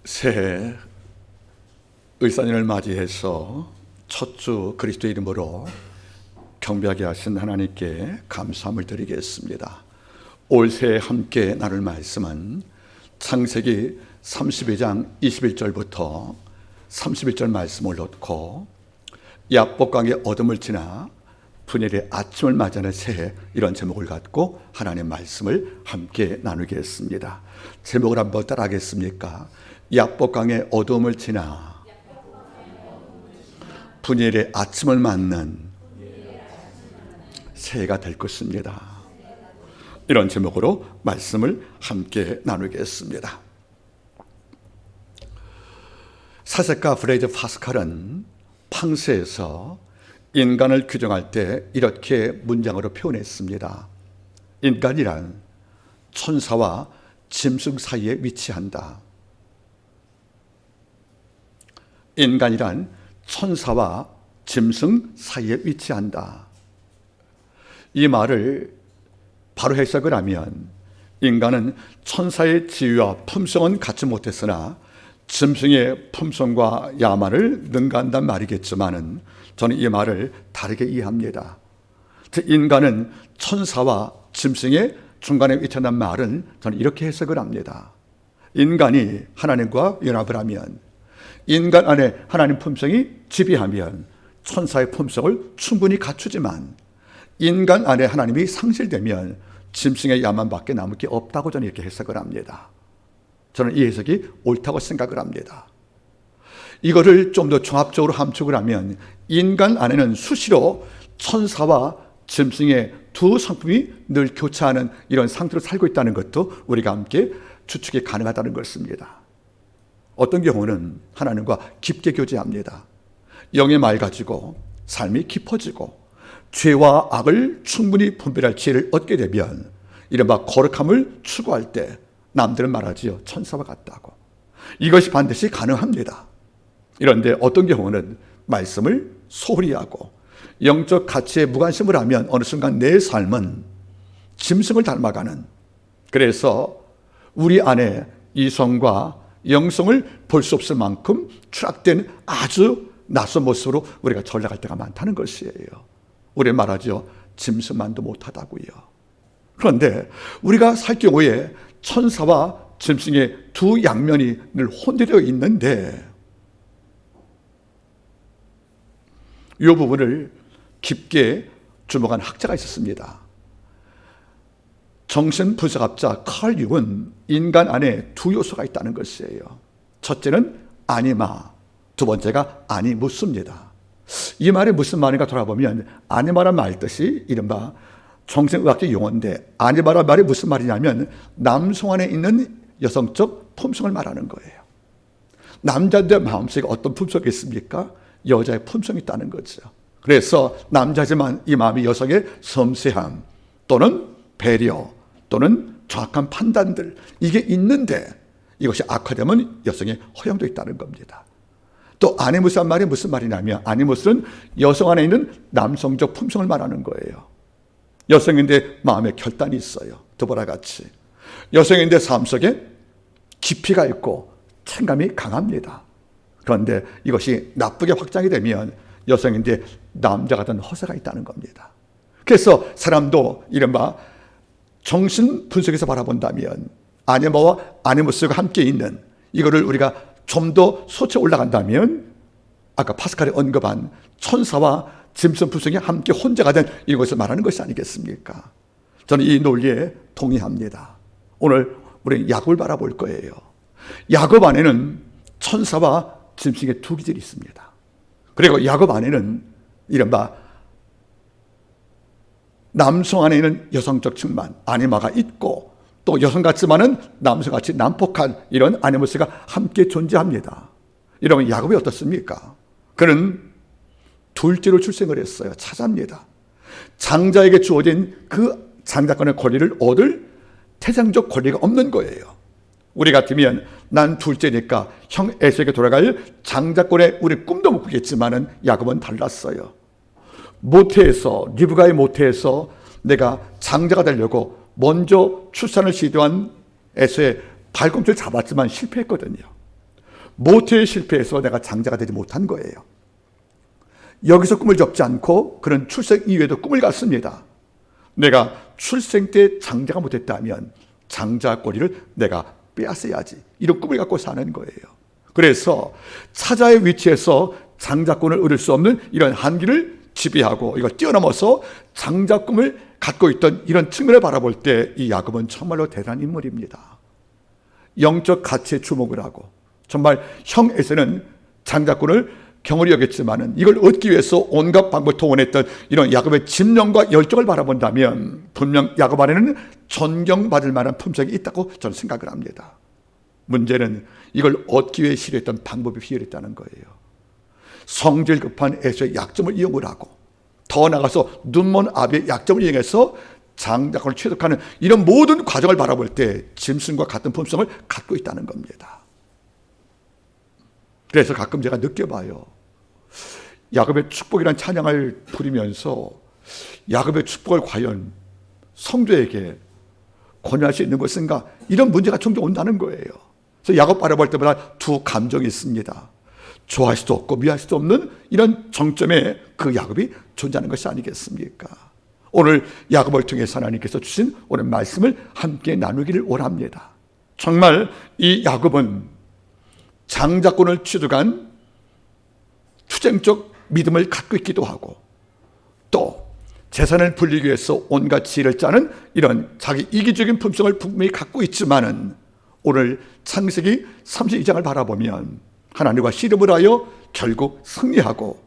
새해 의사년을 맞이해서 첫 주 그리스도 이름으로 경배하게 하신 하나님께 감사함을 드리겠습니다. 올 새해 함께 나눌 말씀은 창세기 32장 21절부터 31절 말씀을 놓고 야복강의 어둠을 지나 분열의 아침을 맞이하는 새해, 이런 제목을 갖고 하나님의 말씀을 함께 나누겠습니다. 제목을 한번 따라하겠습니까? 야복강의 어둠을 지나 분열의 아침을 맞는 새해가 될 것입니다. 이런 제목으로 말씀을 함께 나누겠습니다. 사색가 브레이즈 파스칼은 팡스에서 인간을 규정할 때 이렇게 문장으로 표현했습니다. 인간이란 천사와 짐승 사이에 위치한다. 인간이란 천사와 짐승 사이에 위치한다. 이 말을 바로 해석을 하면 인간은 천사의 지위와 품성은 갖지 못했으나 짐승의 품성과 야만을 능가한단 말이겠지만은 저는 이 말을 다르게 이해합니다. 즉 인간은 천사와 짐승의 중간에 위치한다는 말은 저는 이렇게 해석을 합니다. 인간이 하나님과 연합을 하면, 인간 안에 하나님 품성이 지배하면 천사의 품성을 충분히 갖추지만, 인간 안에 하나님이 상실되면 짐승의 야만밖에 남을 게 없다고 저는 이렇게 해석을 합니다. 저는 이 해석이 옳다고 생각을 합니다. 이거를 좀 더 종합적으로 함축을 하면 인간 안에는 수시로 천사와 짐승의 두 성품이 늘 교차하는 이런 상태로 살고 있다는 것도 우리가 함께 추측이 가능하다는 것입니다. 어떤 경우는 하나님과 깊게 교제합니다. 영의 말 가지고 삶이 깊어지고 죄와 악을 충분히 분별할 지혜를 얻게 되면 이른바 거룩함을 추구할 때 남들은 말하지요, 천사와 같다고. 이것이 반드시 가능합니다. 그런데 어떤 경우는 말씀을 소홀히 하고 영적 가치에 무관심을 하면 어느 순간 내 삶은 짐승을 닮아가는, 그래서 우리 안에 이성과 영성을 볼 수 없을 만큼 추락된 아주 낯선 모습으로 우리가 전락할 때가 많다는 것이에요. 우리 말하죠, 짐승만도 못하다고요. 그런데 우리가 살 경우에 천사와 짐승의 두 양면이 늘 혼재되어 있는데 이 부분을 깊게 주목한 학자가 있었습니다. 정신분석학자 칼 융은 인간 안에 두 요소가 있다는 것이에요. 첫째는 아니마, 두 번째가 아니무스입니다. 이 말이 무슨 말인가 돌아보면 아니마란 말 뜻이 이른바 정신의학적 용어인데, 아니마란 말이 무슨 말이냐면 남성 안에 있는 여성적 품성을 말하는 거예요. 남자들의 마음속에 어떤 품성이 있습니까? 여자의 품성이 있다는 거죠. 그래서 남자지만 이 마음이 여성의 섬세함 또는 배려 또는 정확한 판단들, 이게 있는데 이것이 악화되면 여성의 허영도 있다는 겁니다. 또 아니무스란 말이 무슨 말이냐면, 아니무스는 여성 안에 있는 남성적 품성을 말하는 거예요. 여성인데 마음에 결단이 있어요. 드보라 같이. 여성인데 삶 속에 깊이가 있고 책임감이 강합니다. 그런데 이것이 나쁘게 확장이 되면 여성인데 남자 같은 허세가 있다는 겁니다. 그래서 사람도 이른바 정신 분석에서 바라본다면 아니마와 아니무스가 함께 있는 이거를 우리가 좀 더 소체 올라간다면 아까 파스칼이 언급한 천사와 짐승 품성이 함께 혼재가 된 이것을 말하는 것이 아니겠습니까? 저는 이 논리에 동의합니다. 오늘 우리 야곱을 바라볼 거예요. 야곱 안에는 천사와 짐승의 두 기질이 있습니다. 그리고 야곱 안에는 이른바 남성 안에 있는 여성적 측만 아니마가 있고, 또 여성 같지만은 남성같이 난폭한 이런 아니무스가 함께 존재합니다. 이러면 야곱이 어떻습니까? 그는 둘째로 출생을 했어요. 차자입니다. 장자에게 주어진 그 장자권의 권리를 얻을 태생적 권리가 없는 거예요. 우리 같으면 난 둘째니까 형 에서에게 돌아갈 장자권의 우리 꿈도 못 꾸겠지만은 야곱은 달랐어요. 모태에서, 리브가의 모태에서 내가 장자가 되려고 먼저 출산을 시도한 에서의 발꿈치를 잡았지만 실패했거든요. 모태에 실패해서 내가 장자가 되지 못한 거예요. 여기서 꿈을 접지 않고 그는 출생 이후에도 꿈을 갖습니다. 내가 출생 때 장자가 못했다면 장자 권리를 내가 빼앗아야지. 이런 꿈을 갖고 사는 거예요. 그래서 차자의 위치에서 장자권을 얻을 수 없는 이런 한계를 지배하고 이걸 뛰어넘어서 장자 꿈을 갖고 있던 이런 측면을 바라볼 때 이 야곱은 정말로 대단한 인물입니다. 영적 가치에 주목을 하고 정말 형 에서는 장자권을 경홀히 여겼지만은 이걸 얻기 위해서 온갖 방법을 동원했던 이런 야곱의 집념과 열정을 바라본다면 분명 야곱 안에는 존경받을 만한 품성이 있다고 저는 생각을 합니다. 문제는 이걸 얻기 위해 실현했던 방법이 비열했다는 거예요. 성질 급한 에서의 약점을 이용을 하고 더 나아가서 눈먼 아비의 약점을 이용해서 장자권을 취득하는 이런 모든 과정을 바라볼 때 짐승과 같은 품성을 갖고 있다는 겁니다. 그래서 가끔 제가 느껴봐요. 야곱의 축복이라는 찬양을 부리면서 야곱의 축복을 과연 성도에게 권유할 수 있는 것인가, 이런 문제가 종종 온다는 거예요. 그래서 야곱 바라볼 때마다 두 감정이 있습니다. 좋아할 수도 없고 미워할 수도 없는 이런 정점에 그 야곱이 존재하는 것이 아니겠습니까? 오늘 야곱을 통해서 하나님께서 주신 오늘 말씀을 함께 나누기를 원합니다. 정말 이 야곱은 장자권을 취득한 투쟁적 믿음을 갖고 있기도 하고 또 재산을 불리기 위해서 온갖 지혜를 짜는 이런 자기 이기적인 품성을 분명히 갖고 있지만은 오늘 창세기 32장을 바라보면 하나님과 씨름을 하여 결국 승리하고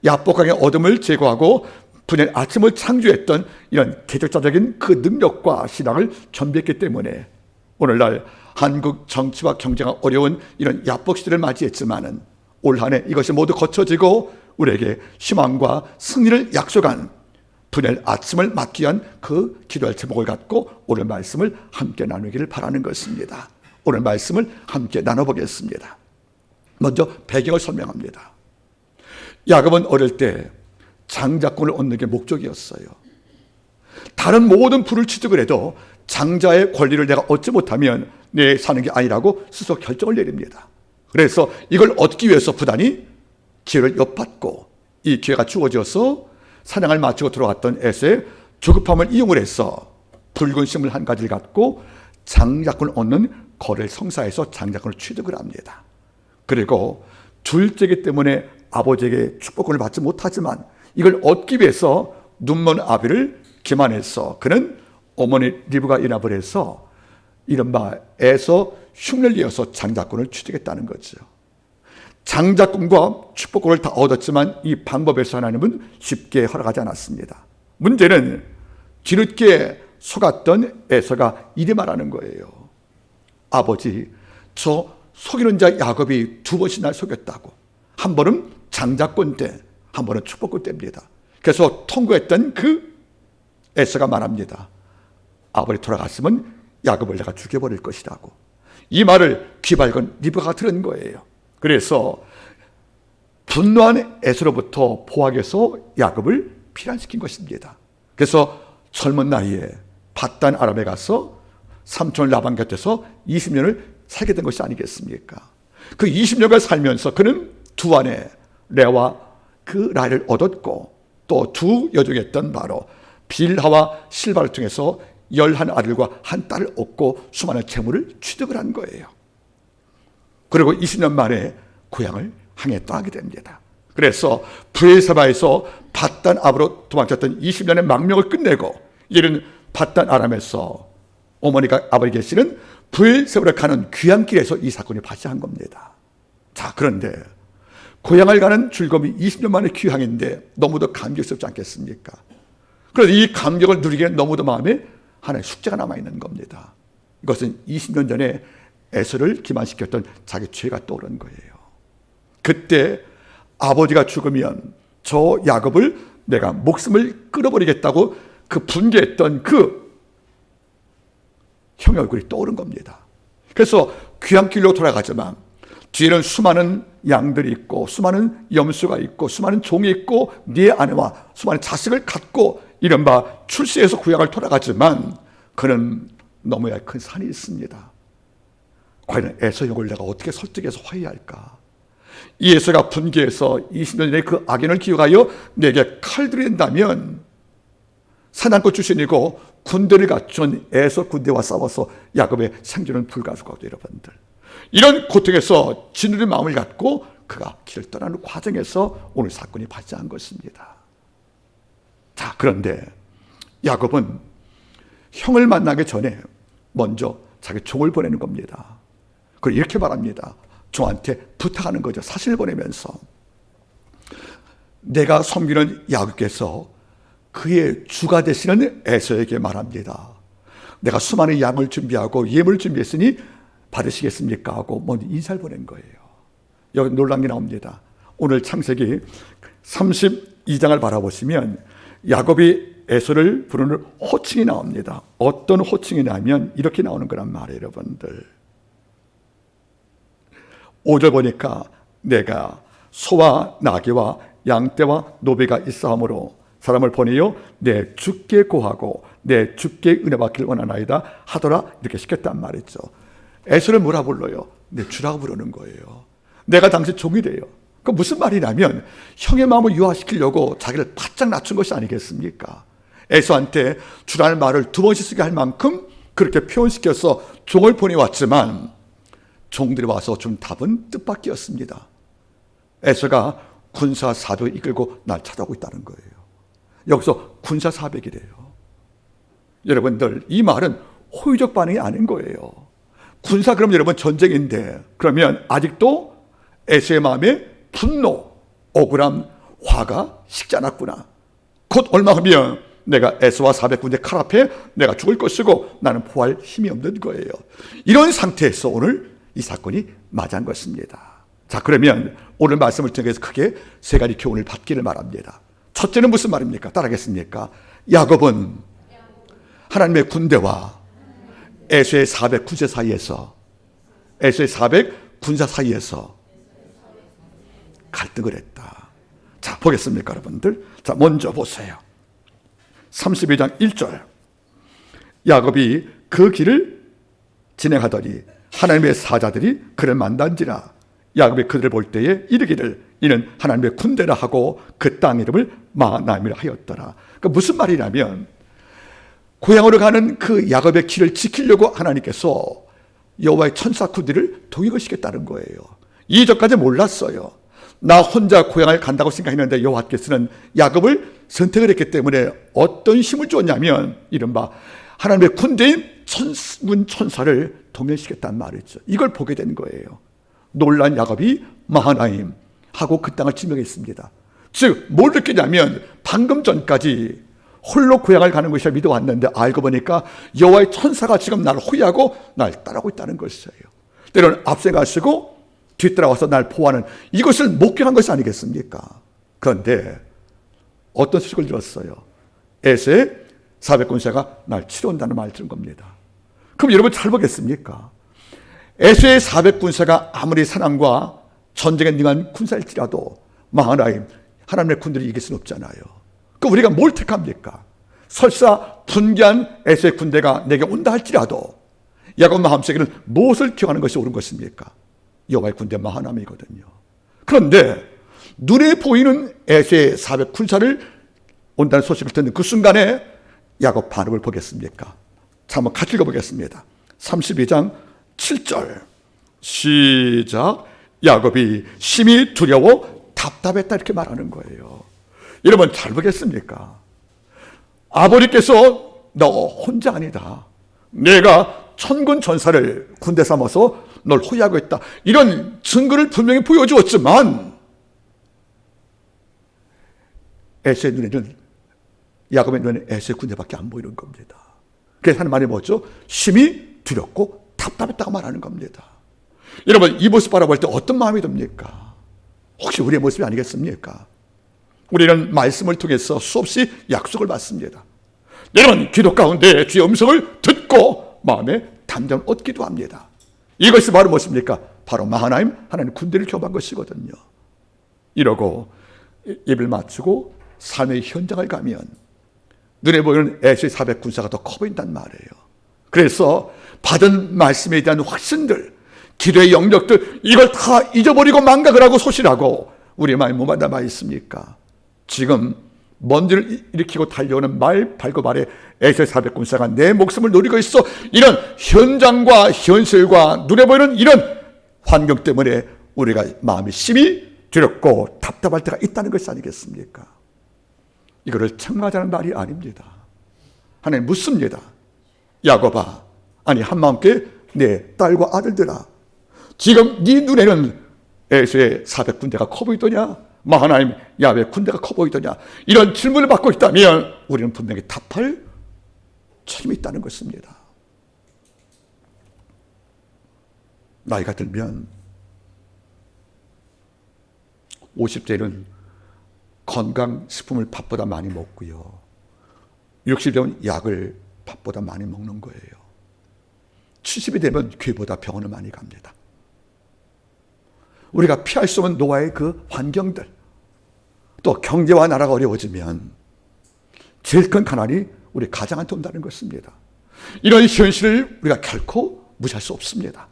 야복강의 어둠을 제거하고 분열 아침을 창조했던 이런 개척자적인 그 능력과 신앙을 겸비했기 때문에 오늘날 한국 정치와 경제가 어려운 이런 야복 시대를 맞이했지만은 올 한 해 이것이 모두 거쳐지고 우리에게 희망과 승리를 약속한 분열 아침을 맞기 위한 그 기도할 제목을 갖고 오늘 말씀을 함께 나누기를 바라는 것입니다. 오늘 말씀을 함께 나눠보겠습니다. 먼저 배경을 설명합니다. 야곱은 어릴 때 장자권을 얻는 게 목적이었어요. 다른 모든 부를 취득을 해도 장자의 권리를 내가 얻지 못하면 내 사는 게 아니라고 스스로 결정을 내립니다. 그래서 이걸 얻기 위해서 부단히 기회를 엿받고 이 기회가 주어져서 사냥을 마치고 들어왔던 에서의 조급함을 이용을 해서 붉은 식물 한 가지를 갖고 장자권을 얻는 거래를 성사해서 장자권을 취득을 합니다. 그리고 둘째이기 때문에 아버지에게 축복권을 받지 못하지만 이걸 얻기 위해서 눈먼 아비를 기만해서 그는 어머니 리브가 인합을 해서 이른바 에서 흉내를 이어서 장자권을 취득했다는 거죠. 장자권과 축복권을 다 얻었지만 이 방법에서 하나님은 쉽게 허락하지 않았습니다. 문제는 뒤늦게 속았던 에서가 이리 말하는 거예요. 아버지, 저 속이는 자 야곱이 두 번씩 날 속였다고. 한 번은 장자권 때, 한 번은 축복권 때입니다. 그래서 통고했던 그 에서가 말합니다. 아버지 돌아갔으면 야곱을 내가 죽여버릴 것이라고. 이 말을 귀밝은 리브가가 들은 거예요. 그래서 분노한 에서로부터 포악해서 야곱을 피란시킨 것입니다. 그래서 젊은 나이에 밧단 아람에 가서 삼촌 라반 곁에서 20년을 살게 된 것이 아니겠습니까? 그 20년을 살면서 그는 두 아내 레아와 그 라헬을 얻었고 또 두 여종이었던 바로 빌하와 실바를 통해서 11아들과 한 딸을 얻고 수많은 재물을 취득을 한 거예요. 그리고 20년 만에 고향을 향해 떠나게 됩니다. 그래서 브엘사바에서 밧단 아람으로 도망쳤던 20년의 망명을 끝내고 이른 밧단 아람에서 어머니가 아버지 계시는 브엘세바로 가는 귀향길에서 이 사건이 발생한 겁니다. 자, 그런데 고향을 가는 즐거움이 20년 만의 귀향인데 너무도 감격스럽지 않겠습니까? 그래서 이 감격을 누리기에는 너무도 마음에 하나의 숙제가 남아있는 겁니다. 이것은 20년 전에 에서를 기만시켰던 자기 죄가 떠오른 거예요. 그때 아버지가 죽으면 저 야곱을 내가 목숨을 끊어버리겠다고 그 분개했던 그 형의 얼굴이 떠오른 겁니다. 그래서 귀향길로 돌아가지만 뒤에는 수많은 양들이 있고 수많은 염소가 있고 수많은 종이 있고 네 아내와 수많은 자식을 갖고 이른바 출세해서 구약을 돌아가지만 그는 넘어야 할 큰 산이 있습니다. 과연 에서 영을 내가 어떻게 설득해서 화해할까? 이 에서가 분개해서 20년 전에 그 악인을 기억하여 내게 칼들인다면 사냥꾼 출신이고 군대를 갖춘 에서 군대와 싸워서 야곱의 생존은 불가능하고, 여러분들 이런 고통에서 진우의 마음을 갖고 그가 길을 떠나는 과정에서 오늘 사건이 발생한 것입니다. 자, 그런데 야곱은 형을 만나기 전에 먼저 자기 종을 보내는 겁니다. 그리고 이렇게 말합니다. 종한테 부탁하는 거죠. 사신을 보내면서 내가 섬기는 야곱께서 그의 주가 되시는 에서에게 말합니다. 내가 수많은 양을 준비하고 예물을 준비했으니 받으시겠습니까? 하고 먼저 인사를 보낸 거예요. 여기 놀란 게 나옵니다. 오늘 창세기 32장을 바라보시면 야곱이 에서를 부르는 호칭이 나옵니다. 어떤 호칭이냐면 이렇게 나오는 거란 말이에요, 여러분들. 5절 보니까 내가 소와 나귀와 양떼와 노비가 있사오므로 사람을 보내어 내 주께 고하고 내 주께 은혜 받기를 원하나이다 하더라, 이렇게 시켰단 말이죠. 에서를 뭐라 불러요? 내 주라고 부르는 거예요. 내가 당신 종이 돼요. 그 무슨 말이냐면 형의 마음을 유화시키려고 자기를 바짝 낮춘 것이 아니겠습니까? 에서한테 주라는 말을 2번씩 쓰게 할 만큼 그렇게 표현시켜서 종을 보내왔지만 종들이 와서 준 답은 뜻밖이었습니다. 에서가 군사 400을 이끌고 날 찾아오고 있다는 거예요. 여기서 군사 400이래요. 여러분들, 이 말은 호의적 반응이 아닌 거예요. 군사, 그럼 여러분 전쟁인데 그러면 아직도 에서의 마음에 분노, 억울함, 화가 식지 않았구나. 곧 얼마 후면 내가 에서와 400군대 칼 앞에 내가 죽을 것이고 나는 포할 힘이 없는 거예요. 이런 상태에서 오늘 이 사건이 맞은 것입니다. 자, 그러면 오늘 말씀을 통해서 크게 3가지 교훈을 받기를 말합니다. 첫째는 무슨 말입니까? 따라하겠습니까? 야곱은 하나님의 군대와 에서의 400군사 사이에서, 에서의 400군사 사이에서 갈등을 했다. 자, 보겠습니까, 여러분들? 자, 먼저 보세요. 32장 1절. 야곱이 그 길을 진행하더니 하나님의 사자들이 그를 만난지라. 야곱이 그들을 볼 때에 이르기를 이는 하나님의 군대라 하고 그 땅 이름을 마하나임이라 하였더라. 그러니까 무슨 말이냐면 고향으로 가는 그 야곱의 길을 지키려고 하나님께서 여호와의 천사 군대를 동행을 시켰다는 거예요. 이전까지 몰랐어요. 나 혼자 고향을 간다고 생각했는데 여호와께서는 야곱을 선택을 했기 때문에 어떤 힘을 줬냐면 이른바 하나님의 군대인 천사를 동행시켰단 말이죠. 이걸 보게 된 거예요. 놀란 야곱이 마하나임 하고 그 땅을 지명했습니다. 즉 뭘 느끼냐면 방금 전까지 홀로 고향을 가는 것이라 믿어왔는데 알고 보니까 여호와의 천사가 지금 나를 호위하고 날 따라오고 있다는 것이에요. 때로는 앞서가시고 뒤따라와서 날 보호하는, 이것을 목격한 것이 아니겠습니까? 그런데 어떤 소식을 들었어요? 에서의 400군사가 날 치러 온다는 말을 들은 겁니다. 그럼 여러분 잘 보겠습니까? 에서의 400군사가 아무리 사랑과 전쟁에 능한 군사일지라도 마하나임 하나님의 군대를 이길 수는 없잖아요. 그럼 우리가 뭘 택합니까? 설사 분개한 에서의 군대가 내게 온다 할지라도 야곱 마음속에는 무엇을 기억하는 것이 옳은 것입니까? 여호와의 군대 마하나임이거든요. 그런데 눈에 보이는 에서의 400군사를 온다는 소식을 듣는 그 순간에 야곱 반응을 보겠습니까? 자, 한번 같이 읽어보겠습니다. 32장 7절 시작. 야곱이 심히 두려워 답답했다, 이렇게 말하는 거예요. 여러분 잘 보겠습니까? 아버지께서 너 혼자 아니다, 내가 천군 전사를 군대 삼아서 널 호위하고 있다, 이런 증거를 분명히 보여주었지만 에서의 눈에는, 야곱의 눈에는 에서의 군대밖에 안 보이는 겁니다. 그래서 하는 말이 뭐죠? 심히 두렵고 답답했다고 말하는 겁니다. 여러분 이 모습 바라볼 때 어떤 마음이 듭니까? 혹시 우리의 모습이 아니겠습니까? 우리는 말씀을 통해서 수없이 약속을 받습니다. 여러분 기도 가운데 주의 음성을 듣고 마음에 담대함을 얻기도 합니다. 이것이 바로 무엇입니까? 바로 마하나임 하나님 군대를 경험한 것이거든요. 이러고 예배를 마치고 삶의 현장을 가면 눈에 보이는 에서의 400군사가 더 커 보인단 말이에요. 그래서 받은 말씀에 대한 확신들, 기도의 영역들 이걸 다 잊어버리고 망각을 하고 소실하고 우리 마음이 뭐가 남아 있습니까? 지금 먼지를 일으키고 달려오는 말 발고 말에 에세 400군사가 내 목숨을 노리고 있어. 이런 현장과 현실과 눈에 보이는 이런 환경 때문에 우리가 마음이 심히 두렵고 답답할 때가 있다는 것이 아니겠습니까? 이거를 책망하자는 말이 아닙니다. 하나님 묻습니다. 야곱아, 아니 한마음께 내 딸과 아들들아, 지금 네 눈에는 에서의 400군대가 커 보이더냐? 하나님 야훼 군대가 커 보이더냐? 이런 질문을 받고 있다면 우리는 분명히 답할 책임이 있다는 것입니다. 나이가 들면 50대는 건강식품을 밥보다 많이 먹고요, 60대는 약을 밥보다 많이 먹는 거예요. 70이 되면 교회보다 병원을 많이 갑니다. 우리가 피할 수 없는 노화의 그 환경들, 또 경제와 나라가 어려워지면 제일 큰 가난이 우리 가장한테 온다는 것입니다. 이런 현실을 우리가 결코 무시할 수 없습니다.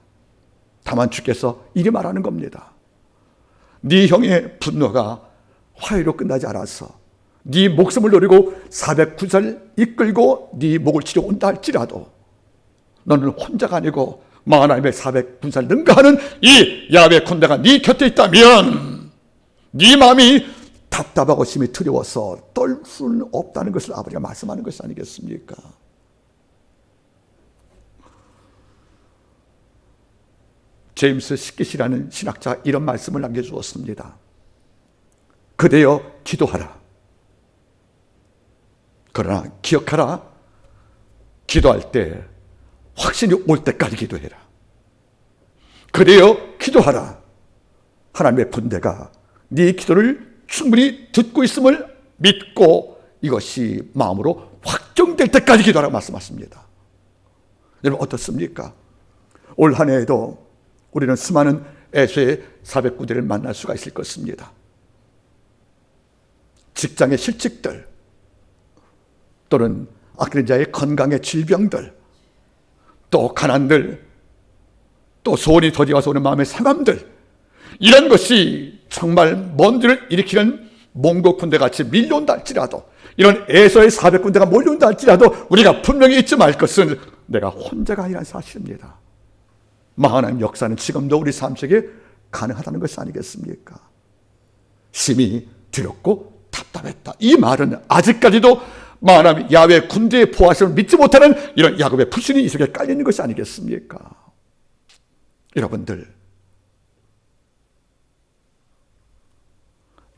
다만 주께서 이리 말하는 겁니다. 네 형의 분노가 화해로 끝나지 않아서 네 목숨을 노리고 400군사를 이끌고 네 목을 치러 온다 할지라도 너는 혼자가 아니고 하나님의 400군사를 능가하는 이 야훼 군대가 네 곁에 있다면 네 마음이 답답하고 심히 두려워서 떨 수는 없다는 것을 아버지가 말씀하는 것이 아니겠습니까? 제임스 스킷이라는 신학자가 이런 말씀을 남겨주었습니다. 그대여 기도하라. 그러나 기억하라. 기도할 때 확신이 올 때까지 기도해라. 그대여 기도하라. 하나님의 군대가 네 기도를 충분히 듣고 있음을 믿고 이것이 마음으로 확정될 때까지 기도하라고 말씀하십니다. 여러분 어떻습니까? 올 한 해에도 우리는 수많은 에서의 400군대를 만날 수가 있을 것입니다. 직장의 실직들, 또는 아크린자의 건강의 질병들, 또 가난들, 또 소원이 더디어서 오는 마음의 상함들, 이런 것이 정말 먼지를 일으키는 몽고 군대같이 밀려온다 할지라도, 이런 에서의 400군대가 몰려온다 할지라도 우리가 분명히 잊지 말 것은 내가 혼자가 아니라는 사실입니다. 하나님 역사는 지금도 우리 삶 속에 가능하다는 것이 아니겠습니까? 심히 두렵고 답답했다. 이 말은 아직까지도 하나님 야훼 군대의 보호하심을 믿지 못하는 이런 야곱의 불신이 이 속에 깔려 있는 것이 아니겠습니까? 여러분들,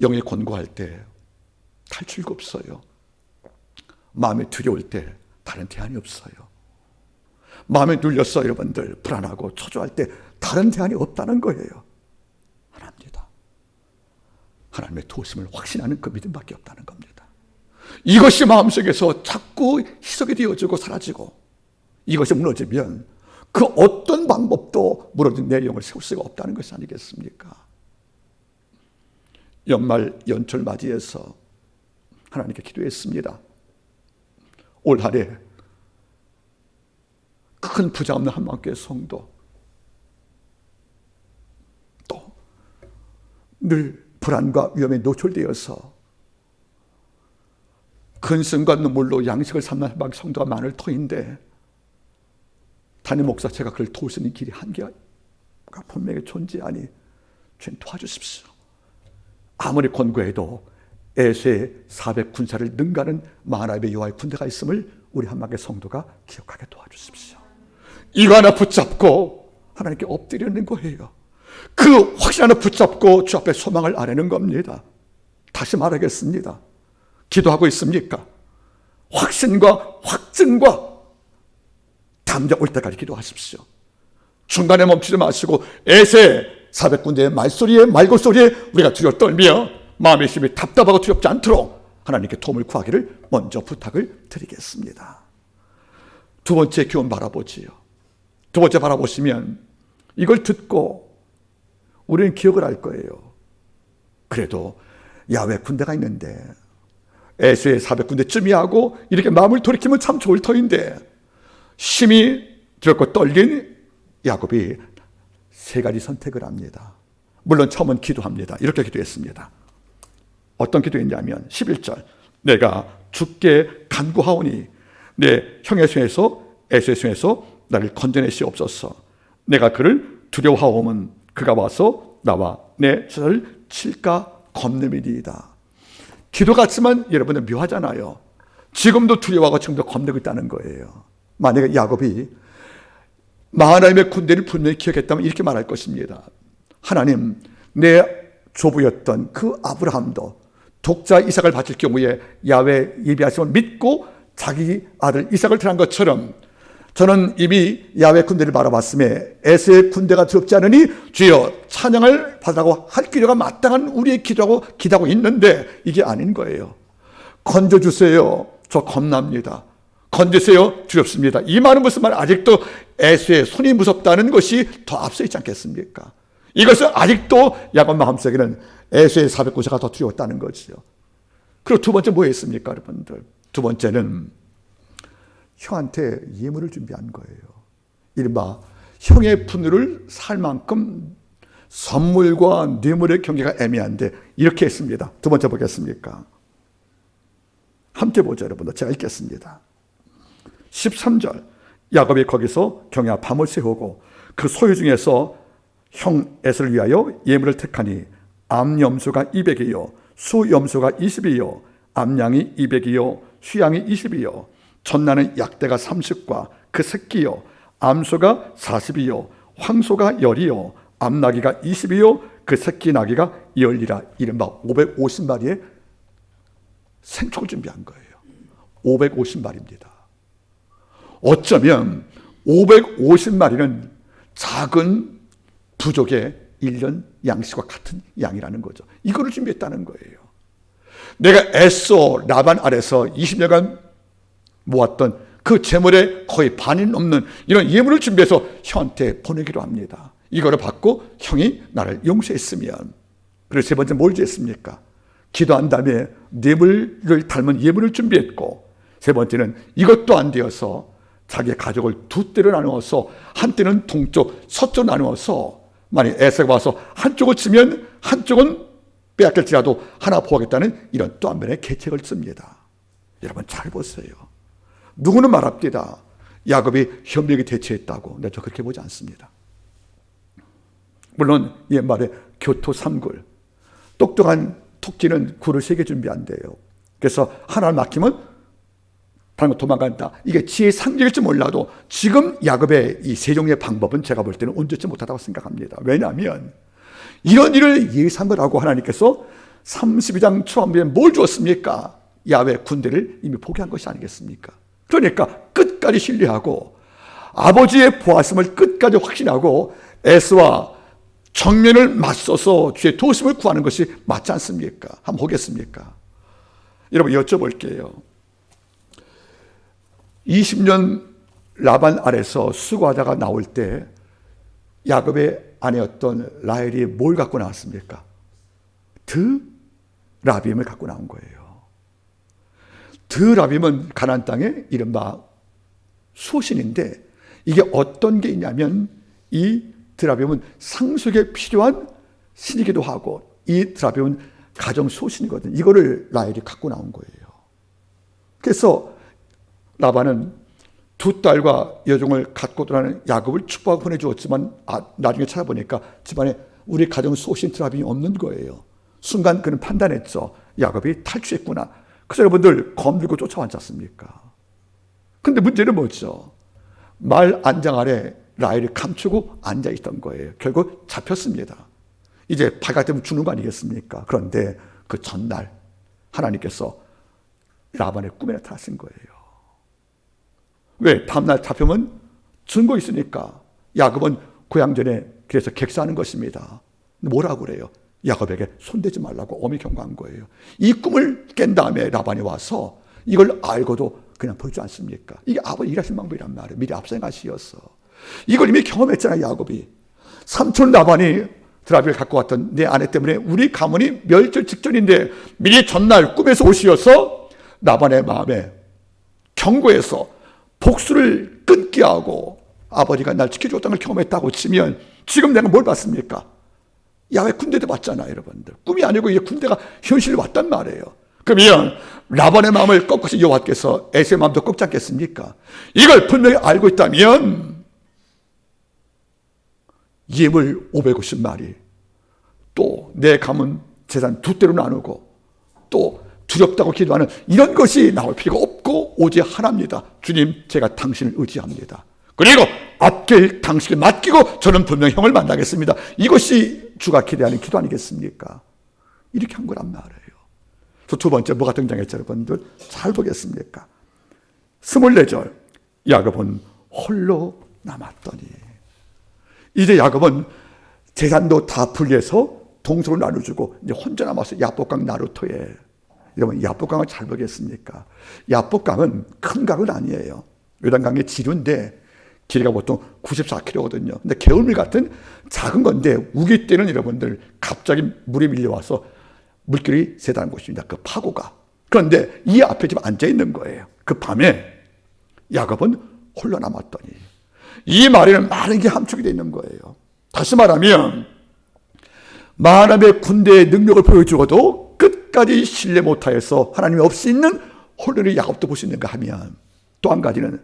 영이 곤고할 때 탈출구 없어요. 마음이 두려울 때 다른 대안이 없어요. 마음에 눌렸어 여러분들, 불안하고 초조할 때 다른 대안이 없다는 거예요. 하나입니다. 하나님의 도우심을 확신하는 그 믿음밖에 없다는 겁니다. 이것이 마음속에서 자꾸 희석이 되어지고 사라지고, 이것이 무너지면 그 어떤 방법도 무너진 내 영을 세울 수가 없다는 것이 아니겠습니까? 연말 연초를 맞이해서 하나님께 기도했습니다. 올 한해 큰 부자 없는 한마음교회 성도, 또 늘 불안과 위험에 노출되어서 근심과 눈물로 양식을 삼는 한마음 성도가 많을 터인데, 담임 목사 제가 그를 도울 수 있는 길이 한계가 분명히 존재하니 주님 도와주십시오. 아무리 권고해도 에서의 400군사를 능가하는 하나님의 여호와의 군대가 있음을 우리 한마음의 성도가 기억하게 도와주십시오. 이거 하나 붙잡고 하나님께 엎드리는 거예요. 그 확신 하나 붙잡고 주 앞에 소망을 아뢰는 겁니다. 다시 말하겠습니다. 기도하고 있습니까? 확신과 확증과 담력 올 때까지 기도하십시오. 중간에 멈추지 마시고 에세 400군대의 말소리에 말고소리에 우리가 두려워 떨며 마음의 힘이 답답하고 두렵지 않도록 하나님께 도움을 구하기를 먼저 부탁을 드리겠습니다. 두 번째 교훈 바라보지요. 두 번째 바라보시면 이걸 듣고 우리는 기억을 할 거예요. 그래도 야훼 군대가 있는데 에서의 400군대쯤이 하고 이렇게 마음을 돌이키면 참 좋을 터인데, 심히 두렵고 떨린 야곱이 세 가지 선택을 합니다. 물론 처음은 기도합니다. 이렇게 기도했습니다. 어떤 기도했냐면 11절, 내가 주께 간구하오니 내 형의 손에서 에서의 손에서 나를 건져내시옵소서. 내가 그를 두려워하오면 그가 와서 나와 내 저를 칠까 겁냄이니이다. 기도 같지만 여러분은 묘하잖아요. 지금도 두려워하고 지금도 겁내고 있다는 거예요. 만약에 야곱이 하나님의 군대를 분명히 기억했다면 이렇게 말할 것입니다. 하나님, 내 조부였던 그 아브라함도 독자 이삭을 바칠 경우에 야훼 예비하심을 믿고 자기 아들 이삭을 드린 것처럼 저는 이미 야훼 군대를 바라봤음에 에서의 군대가 두렵지 않으니 주여 찬양을 받으라고 할 기도가 마땅한 우리의 기도하고 있는데 이게 아닌 거예요. 건져주세요. 저 겁납니다. 건지세요. 두렵습니다. 이 말은 무슨 말? 아직도 에서의 손이 무섭다는 것이 더 앞서 있지 않겠습니까? 이것은 아직도 야곱 마음속에는 에서의 400구세가 더 두려웠다는 거죠. 그리고 두 번째 뭐 했습니까, 여러분들? 두 번째는 형한테 예물을 준비한 거예요. 이른바 형의 분노를 살 만큼 선물과 뇌물의 경계가 애매한데 이렇게 했습니다. 두 번째 보겠습니까? 함께 보죠, 여러분들. 제가 읽겠습니다. 13절, 야곱이 거기서 경야 밤을 세우고 그 소유 중에서 형 에서를 위하여 예물을 택하니 암염소가 200이요 수염소가 20이요 암양이 200이요 수양이 20이요 전나는 약대가 30과 그 새끼요 암소가 40이요 황소가 10이요 암나귀가 20이요 그 새끼 나귀가 10이라. 이른바 550마리의 생축을 준비한 거예요. 550마리입니다. 어쩌면 550마리는 작은 부족의 1년 양식과 같은 양이라는 거죠. 이거를 준비했다는 거예요. 내가 애써 라반 아래서 20년간 모았던 그 재물의 거의 반이 넘는 이런 예물을 준비해서 형한테 보내기로 합니다. 이거를 받고 형이 나를 용서했으면. 그래서 세 번째 뭘 했습니까? 기도한 다음에 뇌물을 닮은 예물을 준비했고, 세 번째는 이것도 안 되어서 자기의 가족을 두 때로 나누어서 한때는 동쪽, 서쪽 나누어서 만약 에서가 와서 한쪽을 치면 한쪽은 빼앗길지라도 하나 보호하겠다는 이런 또 한 번의 계책을 씁니다. 여러분 잘 보세요. 누구는 말합니다. 야곱이 현명하게 대처했다고. 근데 저 그렇게 보지 않습니다. 물론 옛말에 교토삼굴, 똑똑한 토끼는 굴을 3개 준비한대요. 그래서 하나를 막히면 다른 거 도망간다. 이게 지혜의 상징일지 몰라도 지금 야곱의 이 세 종의 방법은 제가 볼 때는 온전치 못하다고 생각합니다. 왜냐하면 이런 일을 예상을 하고 하나님께서 32장 초반부에 뭘 주었습니까? 야훼 군대를 이미 포기한 것이 아니겠습니까? 그러니까 끝까지 신뢰하고 아버지의 보았음을 끝까지 확신하고 에서와 정면을 맞서서 주의 도우심을 구하는 것이 맞지 않습니까? 한번 보겠습니까? 여러분 여쭤볼게요. 20년 라반 아래서 수고하다가 나올 때 야곱의 아내였던 라헬이 뭘 갖고 나왔습니까? 드라빔을 갖고 나온 거예요. 드라빔은 가나안 땅의 이른바 소신인데 이게 어떤 게 있냐면 이 드라빔은 상속에 필요한 신이기도 하고 이 드라빔은 가정 소신이거든요. 이거를 라헬이 갖고 나온 거예요. 그래서 라반은 두 딸과 여종을 갖고 떠나는 야곱을 축복하고 보내주었지만 나중에 찾아보니까 집안에 우리 가정 소신 드라빔이 없는 거예요. 순간 그는 판단했죠. 야곱이 탈주했구나. 그래서 여러분들 검 들고 쫓아왔지 않습니까? 근데 문제는 뭐죠? 말 안장 아래 라헬이 감추고 앉아있던 거예요. 결국 잡혔습니다. 이제 발각 때문에 죽는 거 아니겠습니까? 그런데 그 전날 하나님께서 라반의 꿈에 나타나신 거예요. 왜? 다음날 잡히면 증거 있으니까 야곱은 고향 전에 그래서 객사하는 것입니다. 뭐라고 그래요? 야곱에게 손대지 말라고 엄히 경고한 거예요. 이 꿈을 깬 다음에 라반이 와서 이걸 알고도 그냥 보지 않습니까? 이게 아버지 일하신 방법이란 말이에요. 미리 앞서 행하시었어. 이걸 이미 경험했잖아요, 야곱이. 삼촌 라반이 드라빔을 갖고 왔던 내 아내 때문에 우리 가문이 멸절 직전인데 미리 전날 꿈에서 오시어서 라반의 마음에 경고해서 복수를 끊게 하고 아버지가 날 지켜줬다는 걸 경험했다고 치면 지금 내가 뭘 봤습니까? 야외 군대도 봤잖아요, 여러분들. 꿈이 아니고 이제 군대가 현실로 왔단 말이에요. 그러면 라반의 마음을 꺾으신 여호와께서 에서의 마음도 꺾지 않겠습니까? 이걸 분명히 알고 있다면 예물 550마리, 또 내 가문 재산 2대로 나누고, 또 두렵다고 기도하는 이런 것이 나올 필요가 없고 오직 하나입니다. 주님, 제가 당신을 의지합니다. 그리고 앞길 당신을 맡기고 저는 분명히 형을 만나겠습니다. 이것이 주가 기대하는 기도 아니겠습니까? 이렇게 한 거란 말이에요. 두 번째 뭐가 등장했죠, 여러분들? 잘 보겠습니까? 24절, 야곱은 홀로 남았더니. 이제 야곱은 재산도 다 분리해서 동서로 나눠주고 이제 혼자 남았어요. 야복강 나루토에. 여러분, 야복강을 잘 보겠습니까? 야복강은 큰 강은 아니에요. 요단강의 지류인데 길이가 보통 94km거든요. 근데 개울물 같은 작은 건데 우기 때는 여러분들 갑자기 물이 밀려와서 물길이 세다는 곳입니다. 그 파고가. 그런데 이 앞에 지금 앉아있는 거예요. 그 밤에 야곱은 홀로 남았더니. 이 말에는 많은 게 함축이 되어 있는 거예요. 다시 말하면 하나님의 군대의 능력을 보여주어도 끝까지 신뢰 못하여서 하나님이 없이 있는 홀로를 야곱도 볼 수 있는가 하면, 또 한 가지는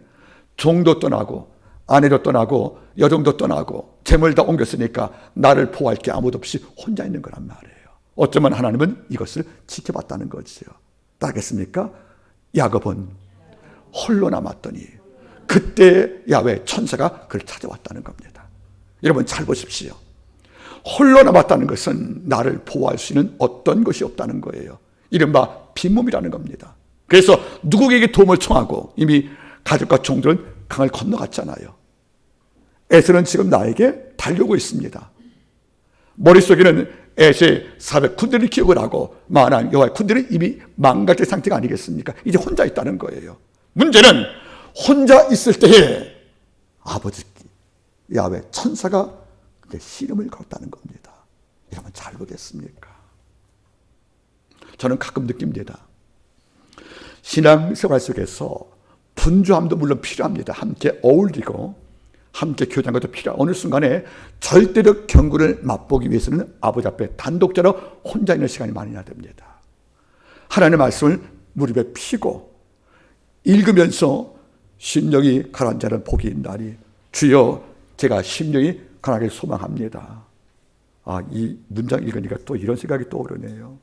종도 떠나고 아내도 떠나고 여종도 떠나고 재물 다 옮겼으니까 나를 보호할 게 아무도 없이 혼자 있는 거란 말이에요. 어쩌면 하나님은 이것을 지켜봤다는 거지요. 따르겠습니까? 야곱은 홀로 남았더니 그때 야훼 천사가 그를 찾아왔다는 겁니다. 여러분 잘 보십시오. 홀로 남았다는 것은 나를 보호할 수 있는 어떤 것이 없다는 거예요. 이른바 빈몸이라는 겁니다. 그래서 누구에게 도움을 청하고 이미 가족과 종들은 강을 건너갔잖아요. 에서는 지금 나에게 달려오고 있습니다. 머릿속에는 에서의 400 군대를 기억을 하고 만한 여호와의 군대는 이미 망가질 상태가 아니겠습니까? 이제 혼자 있다는 거예요. 문제는 혼자 있을 때에 아버지 야훼 천사가 씨름을 걸었다는 겁니다. 여러분 잘 보겠습니까? 저는 가끔 느낍니다. 신앙생활 속에서 분주함도 물론 필요합니다. 함께 어울리고 함께 교제하는 것도 필요하고, 어느 순간에 절대적 경고를 맛보기 위해서는 아버지 앞에 단독자로 혼자 있는 시간이 많이 나야 됩니다. 하나님의 말씀을 무릎에 피고 읽으면서 심령이 가라앉은 자는 복이 있나니 주여 제가 심령이 가라앉기를 소망합니다. 이 문장 읽으니까 또 이런 생각이 떠오르네요.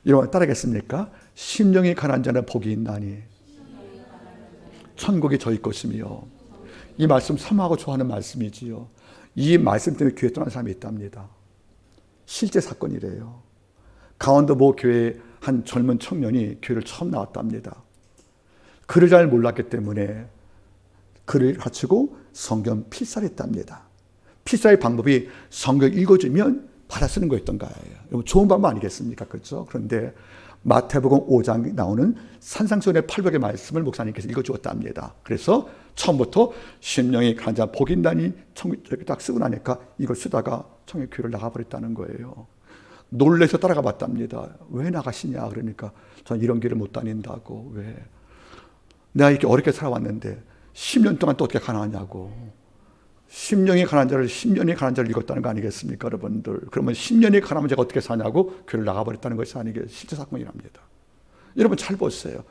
여러분 따라하겠습니까? 심령이 가라앉은 자는 복이 있나니 천국이 저희 것이며. 이 말씀 사모하고 좋아하는 말씀이지요. 이 말씀 때문에 교회 떠난 사람이 있답니다. 실제 사건이래요. 강원도 모 교회의 한 젊은 청년이 교회를 처음 나왔답니다. 글을 잘 몰랐기 때문에 글을 갖추고 성경 필사를 했답니다. 필사의 방법이 성경 읽어주면 받아 쓰는 거였던 거예요. 좋은 방법 아니겠습니까? 그렇죠? 그런데 마태복음 5장에 나오는 산상수훈의 800의 말씀을 목사님께서 읽어주었답니다. 그래서 처음부터 심령이 가라앉은 자 복이 있나니 이렇게 딱 쓰고 나니까 이걸 쓰다가 청교회를 나가버렸다는 거예요. 놀래서 따라가 봤답니다. 왜 나가시냐? 그러니까 전 이런 길을 못 다닌다고. 왜? 내가 이렇게 어렵게 살아왔는데 10년 동안 또 어떻게 가능하냐고. 10년이 가난한 자를 10년이 가난한 자를 읽었다는 거 아니겠습니까, 여러분들? 그러면 10년이 가난한 자가 어떻게 사냐고 교회를 나가버렸다는 것이 아니겠 실제 사건이랍니다. 여러분 잘 보세요.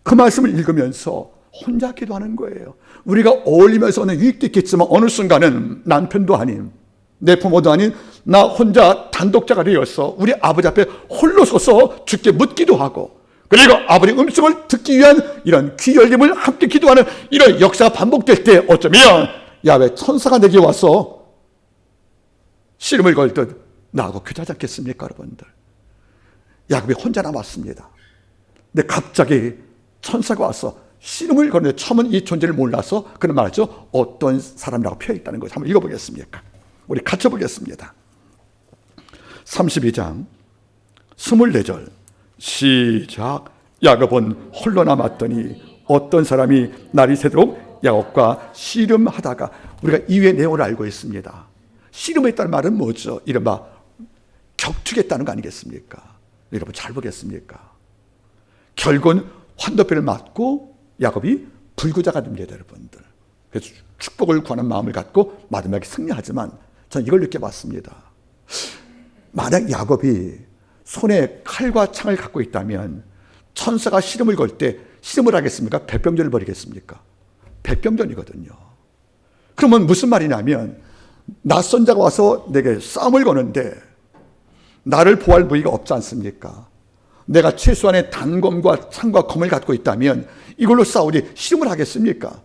그 말씀을 읽으면서 혼자 기도하는 거예요. 우리가 어울리면서 오는 유익도 있겠지만 어느 순간은 남편도 아닌 내 부모도 아닌 나 혼자 단독자가 되어서 우리 아버지 앞에 홀로 서서 주께 묻기도 하고, 그리고 아버지 음성을 듣기 위한 이런 귀 열림을 함께 기도하는 이런 역사가 반복될 때 어쩌면 야훼 천사가 내게 와서 씨름을 걸듯 나하고 교제하지 않겠습니까, 여러분들? 야곱이 혼자 남았습니다. 근데 갑자기 천사가 와서 씨름을 거는데 처음은 이 존재를 몰라서 그런 말하죠. 어떤 사람이라고 표현했다는 것을 한번 읽어보겠습니까? 우리 같이 보겠습니다. 32장 24절 시작. 야곱은 홀로 남았더니 어떤 사람이 날이 새도록 야곱과 씨름하다가, 우리가 이외의 내용을 알고 있습니다. 씨름했다는 말은 뭐죠? 이른바 격투겠다는 거 아니겠습니까? 여러분 잘 보겠습니까? 결국은 환도뼈를 맞고 야곱이 불구자가 됩니다, 여러분들. 그래서 축복을 구하는 마음을 갖고 마지막에 승리하지만 저는 이걸 느껴봤습니다. 만약 야곱이 손에 칼과 창을 갖고 있다면 천사가 씨름을 걸 때 씨름을 하겠습니까? 백병전을 벌이겠습니까? 백병전이거든요. 그러면 무슨 말이냐면 낯선 자가 와서 내게 싸움을 거는데 나를 보호할 무기가 없지 않습니까? 내가 최소한의 단검과 창과 검을 갖고 있다면 이걸로 싸우니 씨름을 하겠습니까?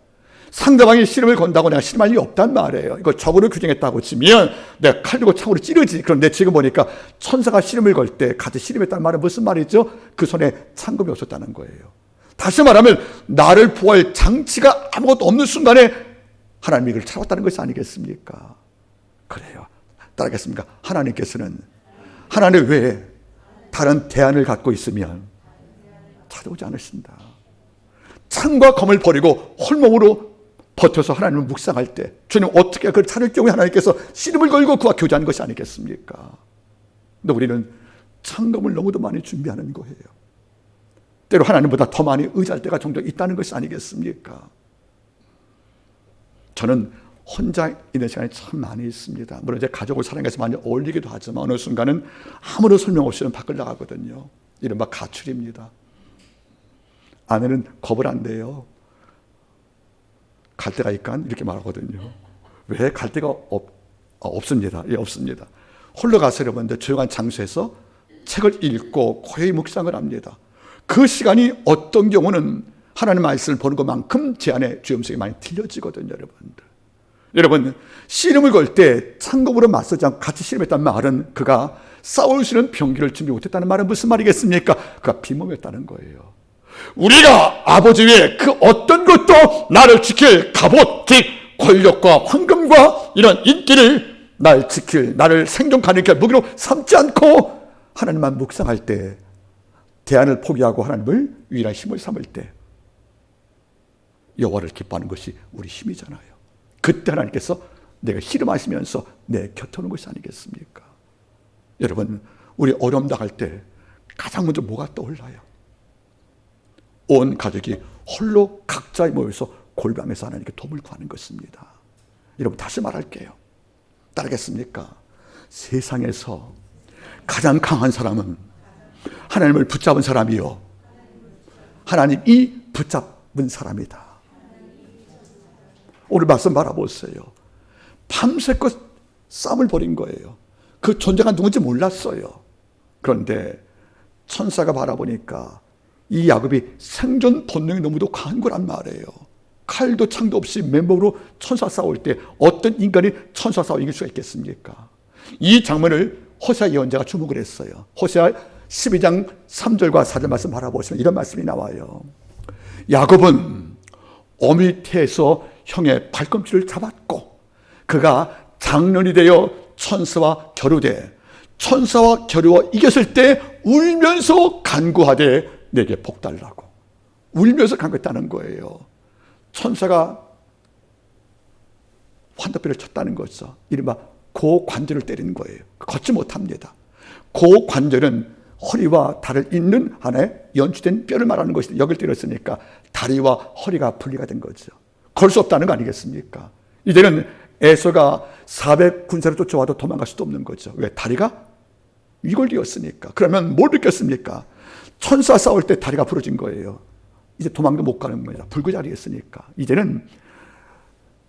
상대방이 씨름을 건다고 내가 씨름할 일이 없단 말이에요. 이거 적으로 규정했다고 치면 내가 칼 들고 창으로 찌르지. 그런데 지금 보니까 천사가 씨름을 걸 때 같이 씨름했다는 말은 무슨 말이죠? 그 손에 창검이 없었다는 거예요. 다시 말하면 나를 보호할 장치가 아무것도 없는 순간에 하나님이 이걸 찾아왔다는 것이 아니겠습니까? 그래요. 따라하겠습니까? 하나님께서는 하나님 외에 다른 대안을 갖고 있으면 찾아오지 않으신다. 창과 검을 버리고 홀몸으로 버텨서 하나님을 묵상할 때 주님 어떻게 그걸 찾을 경우에 하나님께서 씨름을 걸고 그와 교제하는 것이 아니겠습니까? 근데 우리는 창검을 너무도 많이 준비하는 거예요. 때로 하나님보다 더 많이 의지할 때가 종종 있다는 것이 아니겠습니까? 저는 혼자 있는 시간이 참 많이 있습니다. 물론 제 가족을 사랑해서 많이 어울리기도 하지만 어느 순간은 아무런 설명 없이는 밖을 나가거든요. 이른바 가출입니다. 아내는 겁을 안 내요. 갈 데가 있간 이렇게 말하거든요. 왜 갈 데가 없습니다. 예, 없습니다. 홀로 가서 여러분들 조용한 장소에서 책을 읽고 고요히 묵상을 합니다. 그 시간이 어떤 경우는 하나님 말씀을 보는 것만큼 제 안에 주의 음성이 많이 들려지거든요, 여러분들. 여러분, 씨름을 걸 때 창검으로 맞서지 않고 같이 씨름했다는 말은 그가 싸울 수 있는 병기를 준비 못했다는 말은 무슨 말이겠습니까? 그가 비몸이었다는 거예요. 우리가 아버지 외에 그 어떤 것도 나를 지킬 갑옷, 즉 권력과 황금과 이런 인기를 날 지킬, 나를 생존 가능케 할 무기로 삼지 않고 하나님만 묵상할 때, 대안을 포기하고 하나님을 유일한 힘을 삼을 때 여호와를 기뻐하는 것이 우리 힘이잖아요. 그때 하나님께서 내가 씨름하시면서 내 곁에 오는 것이 아니겠습니까? 여러분, 우리 어려움 당할 때 가장 먼저 뭐가 떠올라요? 온 가족이 홀로 각자에 모여서 골방에서 하나님께 도움을 구하는 것입니다. 여러분, 다시 말할게요. 따르겠습니까? 세상에서 가장 강한 사람은 하나님을 붙잡은 사람이요, 하나님이 붙잡은 사람이다. 오늘 말씀 바라보세요. 밤새껏 싸움을 벌인 거예요. 그 존재가 누군지 몰랐어요. 그런데 천사가 바라보니까 이 야곱이 생존 본능이 너무도 강한 거란 말이에요. 칼도 창도 없이 맨몸으로 천사 싸울 때 어떤 인간이 천사 싸워 이길 수가 있겠습니까? 이 장면을 호세아 예언자가 주목을 했어요. 호세아 12장 3절과 4절 말씀 바라보시면 이런 말씀이 나와요. 야곱은 어미태에서 형의 발꿈치를 잡았고 그가 장년이 되어 천사와 겨루되 천사와 겨루어 이겼을 때 울면서 간구하되 내게 복 달라고. 울면서 간구했다는 거예요. 천사가 환도뼈를 쳤다는 거죠. 이른바 고관절을 때리는 거예요. 걷지 못합니다. 고관절은 허리와 다리를 잇는 하나의 연출된 뼈를 말하는 것이 여기를 때렸으니까 다리와 허리가 분리가 된 거죠. 걸 수 없다는 거 아니겠습니까? 이제는 에서가 400군사를 쫓아와도 도망갈 수도 없는 거죠. 왜? 다리가 위골되었으니까. 그러면 뭘 느꼈습니까? 천사 싸울 때 다리가 부러진 거예요. 이제 도망도 못 가는 거예요. 불구자리였으니까. 이제는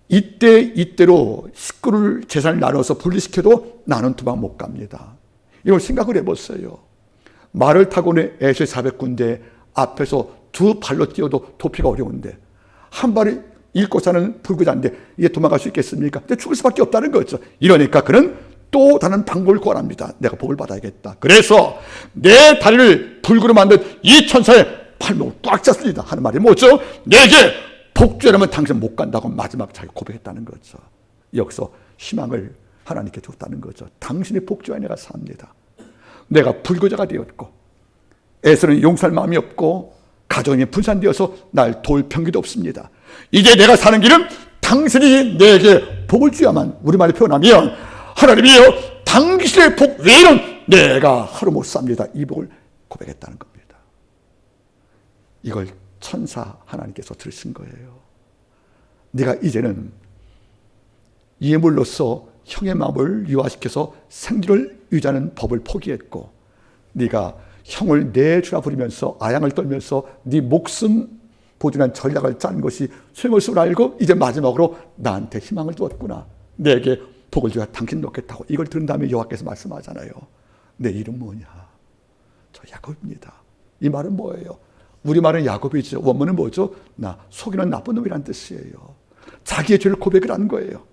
이때로 식구를 재산을 나눠서 분리시켜도 나는 도망 못 갑니다. 이걸 생각을 해보세요. 말을 타고는 에서의 400군대 앞에서 두 발로 뛰어도 도피가 어려운데 한 발이 잃고 사는 불구자인데 이게 도망갈 수 있겠습니까? 근데 죽을 수밖에 없다는 거죠. 이러니까 그는 또 다른 방법을 구하랍니다. 내가 복을 받아야겠다. 그래서 내 다리를 불구로 만든 이 천사의 팔목을 꽉 잡습니다. 하는 말이 뭐죠? 내게 복주하면 당신 못 간다고 마지막 자기 고백했다는 거죠. 여기서 희망을 하나님께 줬다는 거죠. 당신이 복주하여 내가 삽니다. 내가 불구자가 되었고 에서는 용서할 마음이 없고 가정이 분산되어서 날 도울 병기도 없습니다. 이제 내가 사는 길은 당신이 내게 복을 주야만. 우리말로 표현하면 하나님이여 당신의 복 외에는 내가 하루 못 삽니다. 이 복을 고백했다는 겁니다. 이걸 천사 하나님께서 들으신 거예요. 네가 이제는 예물로서 형의 마음을 유화시켜서 생존을 유지하는 법을 포기했고, 네가 형을 내 주라 부르면서 아양을 떨면서 네 목숨 보존한 전략을 짠 것이 소용없을 줄 알고 이제 마지막으로 나한테 희망을 두었구나. 내게 복을 주어 당신 놓겠다고. 이걸 들은 다음에 여호와께서 말씀하잖아요. 내 이름 뭐냐? 저 야곱입니다. 이 말은 뭐예요? 우리말은 야곱이죠. 원문은 뭐죠? 나 속이는 나쁜 놈이란 뜻이에요. 자기의 죄를 고백을 한 거예요.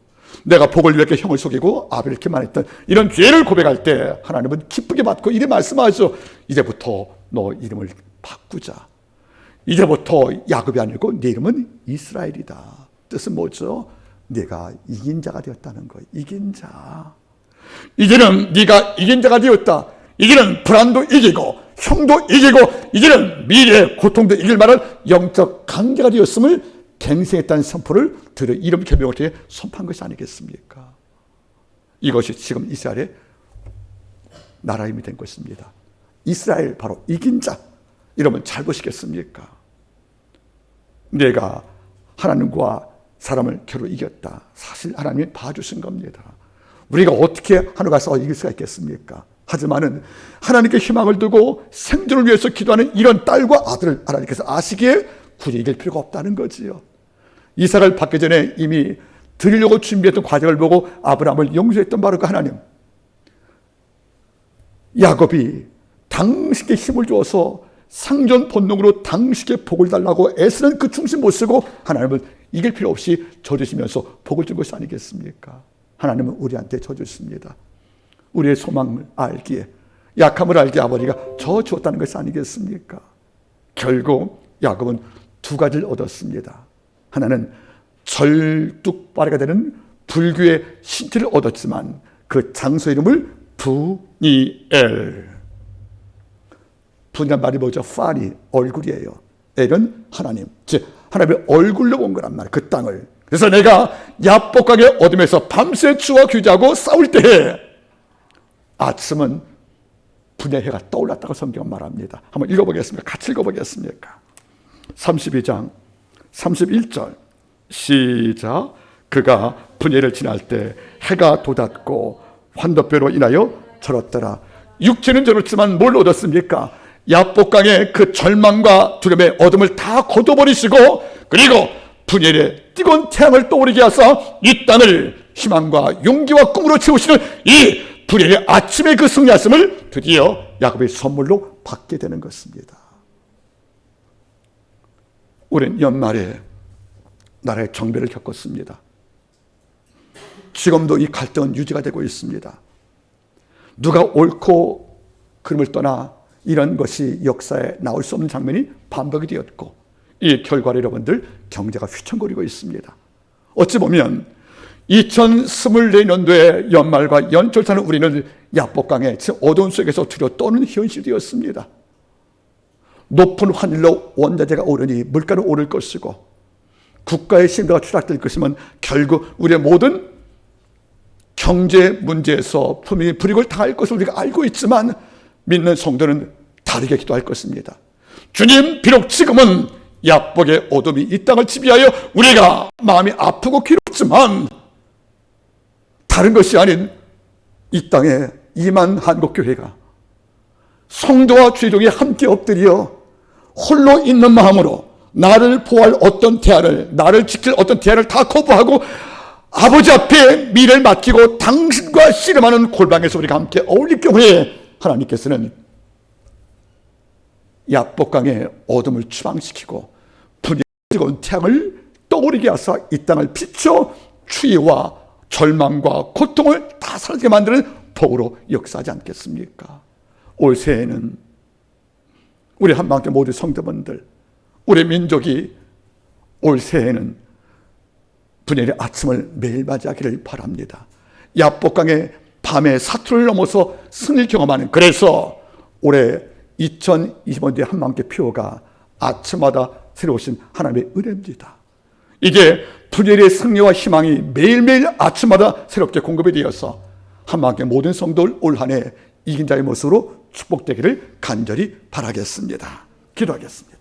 내가 복을 위해 형을 속이고 아벨을 기만했던 이런 죄를 고백할 때 하나님은 기쁘게 받고 이래 말씀하죠. 이제부터 너 이름을 바꾸자. 이제부터 야곱이 아니고 네 이름은 이스라엘이다. 뜻은 뭐죠? 네가 이긴 자가 되었다는 거예요. 이긴 자. 이제는 네가 이긴 자가 되었다. 이제는 불안도 이기고 형도 이기고 이제는 미래의 고통도 이길 만한 영적 강자가 되었음을 갱생했다는 선포를 들어 이름 개명을 통해 선포한 것이 아니겠습니까? 이것이 지금 이스라엘의 나라 힘이 된 것입니다. 이스라엘 바로 이긴 자. 이러면 잘 보시겠습니까? 내가 하나님과 사람을 겨루 이겼다. 사실 하나님이 봐주신 겁니다. 우리가 어떻게 하늘 가서 이길 수가 있겠습니까? 하지만은 하나님께 희망을 두고 생존을 위해서 기도하는 이런 딸과 아들을 하나님께서 아시기에 굳이 이길 필요가 없다는 거지요. 이삭을 받기 전에 이미 드리려고 준비했던 과정을 보고 아브라함을 용서했던 바로 그 하나님. 야곱이 당신께 힘을 주어서 상전 본능으로 당신께 복을 달라고 애쓰는 그 중심 못 쓰고 하나님을 이길 필요 없이 져주시면서 복을 준 것이 아니겠습니까? 하나님은 우리한테 져주십니다. 우리의 소망을 알기에, 약함을 알기에 아버지가 져주었다는 것이 아니겠습니까? 결국 야곱은 두 가지를 얻었습니다. 하나는 절뚝발이가 되는 불교의 신체를 얻었지만 그 장소 이름을 부니엘. 부니란 말이 뭐죠? 파니, 얼굴이에요. 엘은 하나님, 즉 하나님의 얼굴로 본 거란 말이에요. 그 땅을. 그래서 내가 야복강의 어둠에서 밤새 주와 규제하고 싸울 때에 아침은 분의 해가 떠올랐다고 성경은 말합니다. 한번 읽어보겠습니다. 같이 읽어보겠습니까? 32장 31절 시작. 그가 분예를 지날 때 해가 돋았고 환도뼈로 인하여 절었더라. 육체는 절었지만 뭘 얻었습니까? 야복강의 그 절망과 두려움의 어둠을 다 걷어버리시고 그리고 분예의 뜨거운 태양을 떠오르게 하사 이 땅을 희망과 용기와 꿈으로 채우시는 이 불의의 아침의 그 승리하심을 드디어 야곱의 선물로 받게 되는 것입니다. 우리는 연말에 나라의 정배를 겪었습니다. 지금도 이 갈등은 유지가 되고 있습니다. 누가 옳고 그름을 떠나 이런 것이 역사에 나올 수 없는 장면이 반복이 되었고 이 결과를 여러분들 경제가 휘청거리고 있습니다. 어찌 보면 2024년도의 연말과 연철사는 우리는 야복강의 어두운 속에서 두려 떠는 현실이었습니다. 높은 하늘로 원자재가 오르니 물가는 오를 것이고 국가의 신뢰가 추락될 것이면 결국 우리의 모든 경제 문제에서 분명히 불이익을 당할 것을 우리가 알고 있지만 믿는 성도는 다르게 기도할 것입니다. 주님, 비록 지금은 야복의 어둠이 이 땅을 지배하여 우리가 마음이 아프고 괴롭지만 다른 것이 아닌 이 땅에 2만 한국교회가 성도와 주의종이 함께 엎드려 홀로 있는 마음으로 나를 보호할 어떤 대안을, 나를 지킬 어떤 대안을 다 거부하고 아버지 앞에 미래를 맡기고 당신과 씨름하는 골방에서 우리가 함께 어울릴 경우에 하나님께서는 야복강의 어둠을 추방시키고 분의 뜨거운 태양을 떠오르게 하사 이 땅을 비춰 추위와 절망과 고통을 다 사라지게 만드는 복으로 역사하지 않겠습니까? 올 새해에는 우리 한방교 모두 성도분들, 우리 민족이 올 새해에는 분열의 아침을 매일 맞이하기를 바랍니다. 야복강의 밤의 사투를 넘어서 승리를 경험하는, 그래서 올해 2025년도의 한방교 표어가 아침마다 새로우신 하나님의 은혜입니다. 이게 분열의 승리와 희망이 매일매일 아침마다 새롭게 공급이 되어서 한방교 모든 성도를 올 한 해 이긴 자의 모습으로 축복되기를 간절히 바라겠습니다. 기도하겠습니다.